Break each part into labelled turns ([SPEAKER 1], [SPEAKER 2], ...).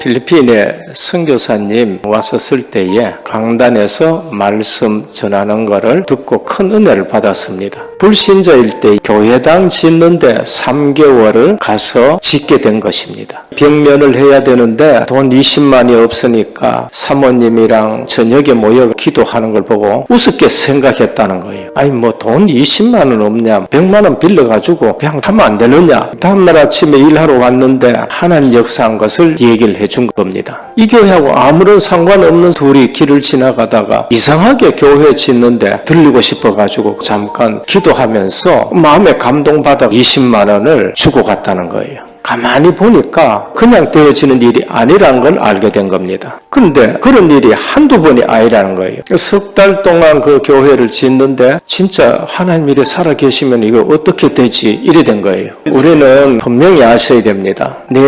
[SPEAKER 1] 필리핀에 선교사님 왔었을 때에 강단에서 말씀 전하는 것을 듣고 큰 은혜를 받았습니다. 불신자일 때 교회당 짓는데 3개월을 가서 짓게 된 것입니다. 벽면을 해야 되는데 돈 20만이 없으니까 사모님이랑 저녁에 모여 기도하는 걸 보고 우습게 생각했다는 거예요. 아니 뭐 돈 20만 원 없냐, 100만 원 빌려가지고 그냥 하면 안 되느냐. 다음날 아침에 일하러 왔는데 하나님 역사한 것을 얘기를 해준 겁니다. 이 교회하고 아무런 상관없는 둘이 길을 지나가다가 이상하게 교회 짓는데 들리고 싶어가지고 잠깐 기도하면서 마음에 감동받아 20만 원을 주고 갔다는 거예요. 가만히 보니까 그냥 되어지는 일이 아니라는 걸 알게 된 겁니다. 그런데 그런 일이 한두 번이 아니라는 거예요. 석 달 동안 그 교회를 짓는데 진짜 하나님 일에 살아계시면 이거 어떻게 되지? 이래 된 거예요. 우리는 분명히 아셔야 됩니다. 내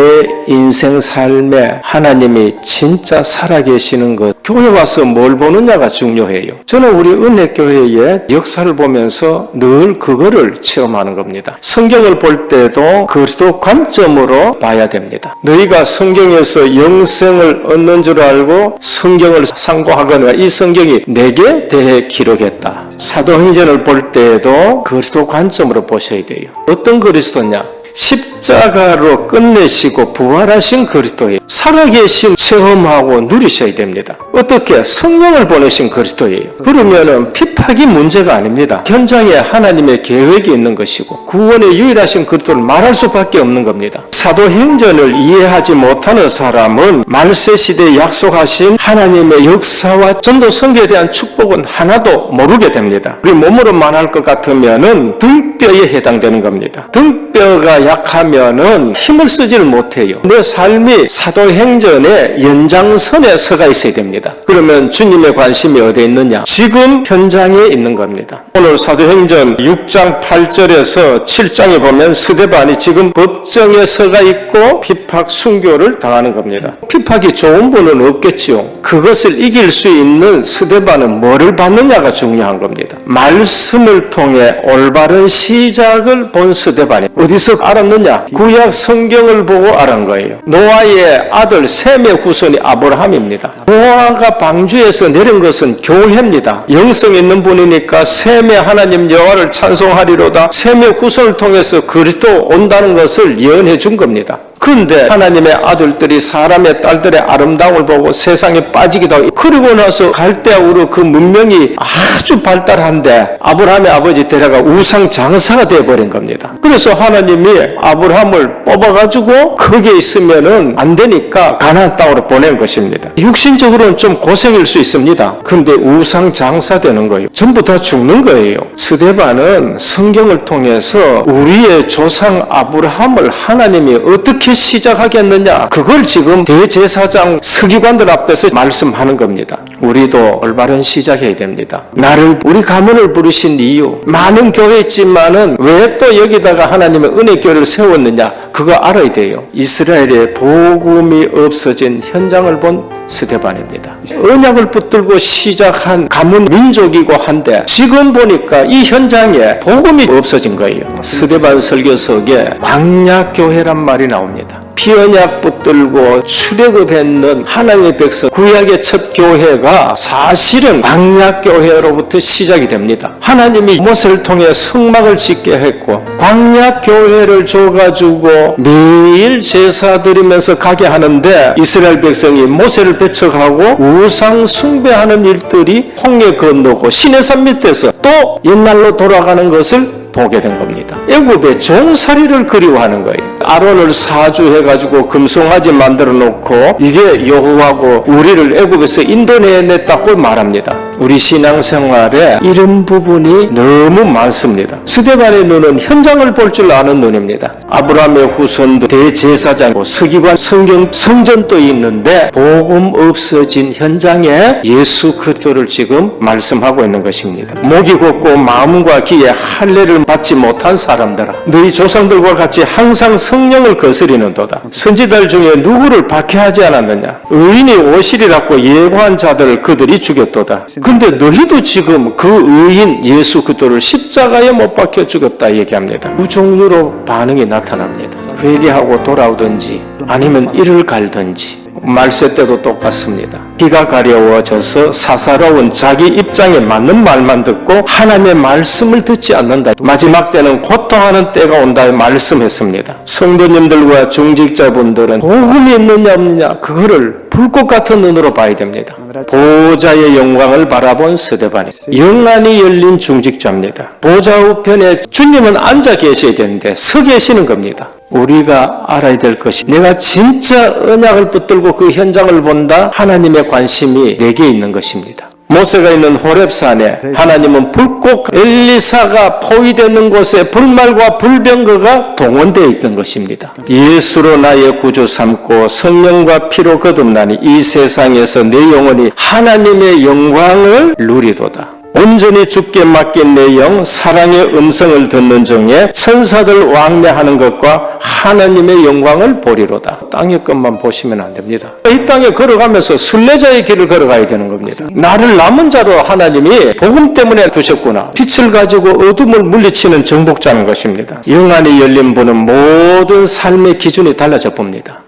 [SPEAKER 1] 인생 삶에 하나님이 진짜 살아계시는 것, 교회 와서 뭘 보느냐가 중요해요. 저는 우리 은혜교회의 역사를 보면서 늘 그거를 체험하는 겁니다. 성경을 볼 때도 그리스도 관점으로 봐야 됩니다. 너희가 성경에서 영생을 얻는 줄 알고 성경을 상고하거나 이 성경이 내게 대해 기록했다. 사도행전을 볼 때에도 그리스도 관점으로 보셔야 돼요. 어떤 그리스도냐? 십자가로 끝내시고 부활하신 그리스도예요. 살아계신 체험하고 누리셔야 됩니다. 어떻게? 성령을 보내신 그리스도예요. 그러면은 핍박이 문제가 아닙니다. 현장에 하나님의 계획이 있는 것이고 구원의 유일하신 그리스도를 말할 수밖에 없는 겁니다. 사도행전을 이해하지 못하는 사람은 말세시대에 약속하신 하나님의 역사와 전도 선교에 대한 축복은 하나도 모르게 됩니다. 우리 몸으로 말할 것 같으면은 등뼈에 해당되는 겁니다. 등뼈가 약하면은 힘을 쓰지를 못해요. 내 삶이 사도행전의 연장선에 서가 있어야 됩니다. 그러면 주님의 관심이 어디에 있느냐? 지금 현장에 있는 겁니다. 오늘 사도행전 6장 8절에서 7장에 보면 스데반이 지금 법정에 서가 있고 핍박 순교를 당하는 겁니다. 핍박이 좋은 분은 없겠지요. 그것을 이길 수 있는 스데반은 뭐를 받느냐가 중요한 겁니다. 말씀을 통해 올바른 시작을 본 스데반이 어디서 알았느냐? 구약 성경을 보고 알은 거예요. 노아의 아들 셈의 후손이 아브라함입니다. 노아가 방주에서 내린 것은 교회입니다. 영성 있는 분이니까 셈의 하나님 여호와를 찬송하리로다. 셈의 후손을 통해서 그리스도 온다는 것을 예언해 준 겁니다. 그런데 하나님의 아들들이 사람의 딸들의 아름다움을 보고 세상에 빠지기도 하고 그리고 나서 갈대아우르 그 문명이 아주 발달한데 아브라함의 아버지 데려가 우상 장사가 되어버린 겁니다. 그래서 하나님이 아브라함을 뽑아가지고 거기에 있으면은 안 되니까 가나안 땅으로 보낸 것입니다. 육신적으로는 좀 고생일 수 있습니다. 그런데 우상 장사 되는 거예요. 전부 다 죽는 거예요. 스데반은 성경을 통해서 우리의 조상 아브라함을 하나님이 어떻게 시작하겠느냐, 그걸 지금 대제사장 서기관들 앞에서 말씀하는 겁니다. 우리도 올바른 시작해야 됩니다. 나를 우리 가문을 부르신 이유, 많은 교회 있지만은 왜 또 여기다가 하나님의 은혜교회를 세웠느냐, 그거 알아야 돼요. 이스라엘의 복음이 없어진 현장을 본 스데반입니다. 언약을 붙들고 시작한 가문 민족이고 한데 지금 보니까 이 현장에 복음이 없어진 거예요. 스데반 설교석에 광야교회란 말이 나옵니다. 피언약 붙들고 출애굽했는 하나님의 백성 구약의 첫 교회가 사실은 광야교회로부터 시작이 됩니다. 하나님이 모세를 통해 성막을 짓게 했고 광야교회를 줘가지고 매일 제사 드리면서 가게 하는데 이스라엘 백성이 모세를 배척하고 우상 숭배하는 일들이 홍해 건너고 시내산 밑에서 또 옛날로 돌아가는 것을 보게 된 겁니다. 애굽의 종살이를 그리워하는 거예요. 아론을 사주해가지고 금송아지 만들어 놓고 이게 여호와고 우리를 애굽에서 인도내냈다고 말합니다. 우리 신앙생활에 이런 부분이 너무 많습니다. 스데반의 눈은 현장을 볼 줄 아는 눈입니다. 아브라함의 후손도 대제사장이고 서기관 성경 성전도 있는데 복음 없어진 현장에 예수 그리스도를 지금 말씀하고 있는 것입니다. 목이 곱고 마음과 귀에 할례를 받지 못한 사람들아, 너희 조상들과 같이 항상 성령을 거스리는도다. 선지자들 중에 누구를 박해하지 않았느냐? 의인이 오시리라고 예고한 자들을 그들이 죽였도다. 근데 너희도 지금 그 의인 예수 그리스도를 십자가에 못 박혀 죽였다 얘기합니다. 두 종류로 반응이 나타납니다. 회개하고 돌아오든지 아니면 이를 갈든지. 말세 때도 똑같습니다. 귀가 가려워져서 사사로운 자기 입장에 맞는 말만 듣고 하나님의 말씀을 듣지 않는다. 마지막 때는 고통하는 때가 온다 말씀했습니다. 성도님들과 중직자분들은 복음이 있느냐 없느냐 그거를 불꽃 같은 눈으로 봐야 됩니다. 보호자의 영광을 바라본 스데반이 영안이 열린 중직자입니다. 보좌 우편에 주님은 앉아 계셔야 되는데 서 계시는 겁니다. 우리가 알아야 될 것이 내가 진짜 언약을 붙들고 그 현장을 본다. 하나님의 관심이 내게 있는 것입니다. 모세가 있는 호렙산에 하나님은 불꽃 엘리사가 포위되는 곳에 불말과 불병거가 동원되어 있는 것입니다. 예수로 나의 구주 삼고 성령과 피로 거듭나니 이 세상에서 내 영혼이 하나님의 영광을 누리도다. 온전히 주께 맡긴 내 영 사랑의 음성을 듣는 중에 천사들 왕래하는 것과 하나님의 영광을 보리로다. 땅의 것만 보시면 안 됩니다. 이 땅에 걸어가면서 순례자의 길을 걸어가야 되는 겁니다. 나를 남은 자로 하나님이 복음 때문에 두셨구나. 빛을 가지고 어둠을 물리치는 정복자는 것입니다. 영안이 열린 분은 모든 삶의 기준이 달라져 봅니다.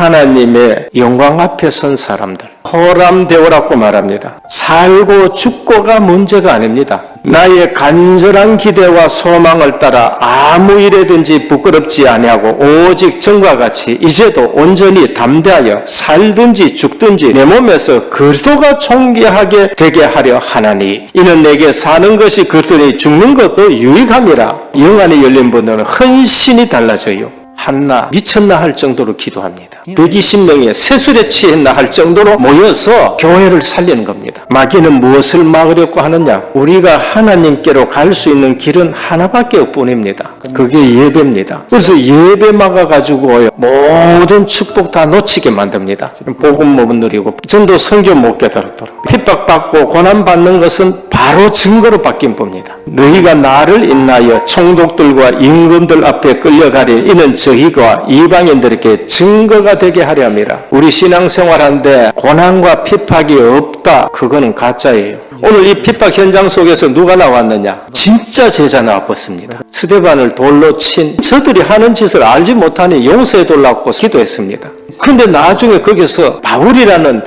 [SPEAKER 1] 하나님의 영광 앞에 선 사람들 호람되오라고 말합니다. 살고 죽고가 문제가 아닙니다. 나의 간절한 기대와 소망을 따라 아무 일에든지 부끄럽지 아니하고 오직 전과 같이 이제도 온전히 담대하여 살든지 죽든지 내 몸에서 그리스도가 존귀하게 되게 하려 하나니 이는 내게 사는 것이 그리스도니 죽는 것도 유익함이라. 영안이 열린 분들은 헌신이 달라져요. 한나 미쳤나 할 정도로 기도합니다. 120명이 세술에 취했나 할 정도로 모여서 교회를 살리는 겁니다. 마귀는 무엇을 막으려고 하느냐? 우리가 하나님께로 갈 수 있는 길은 하나밖에 뿐입니다. 그게 예배입니다. 그래서 예배 막아가지고 모든 축복 다 놓치게 만듭니다. 복음 못 누리고 전도 선교 못 깨달았도록 핍박받고 고난받는 것은 바로 증거로 바뀐 겁니다. 너희가 나를 인하여 총독들과 임금들 앞에 끌려가리 이는 저희가 이방인들에게 증거가 되게 하려 함이라. 우리 신앙생활하는데 고난과 핍박이 없다. 그거는 가짜예요. 오늘 이 핍박 현장 속에서 누가 나왔느냐? 진짜 제자 나왔습니다. 스데반을 돌로 친 저들이 하는 짓을 알지 못하니 용서해 달라고 기도했습니다. 근데 나중에 거기서 바울이라는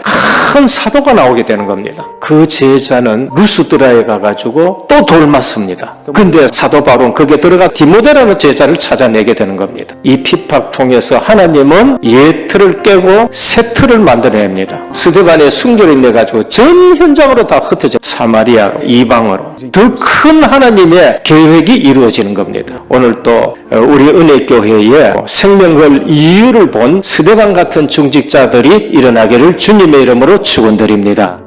[SPEAKER 1] 큰 사도가 나오게 되는 겁니다. 그 제자는 루스드라에 가가지고 또 돌 맞습니다. 근데 사도 바울은 거기에 들어가 디모데라는 제자를 찾아내게 되는 겁니다. 이 핍박 통해서 하나님은 옛 틀을 깨고 새 틀을 만들어냅니다. 스데반의 순결이 내가지고 전 현장으로 다 흩어져 사마리아로 이방으로 더 큰 하나님의 계획이 이루어지는 겁니다. 오늘 또 우리 은혜교회에 생명 걸 이유를 본 스데반 같은 중직자들이 일어나기를 주님의 이름으로 축원드립니다.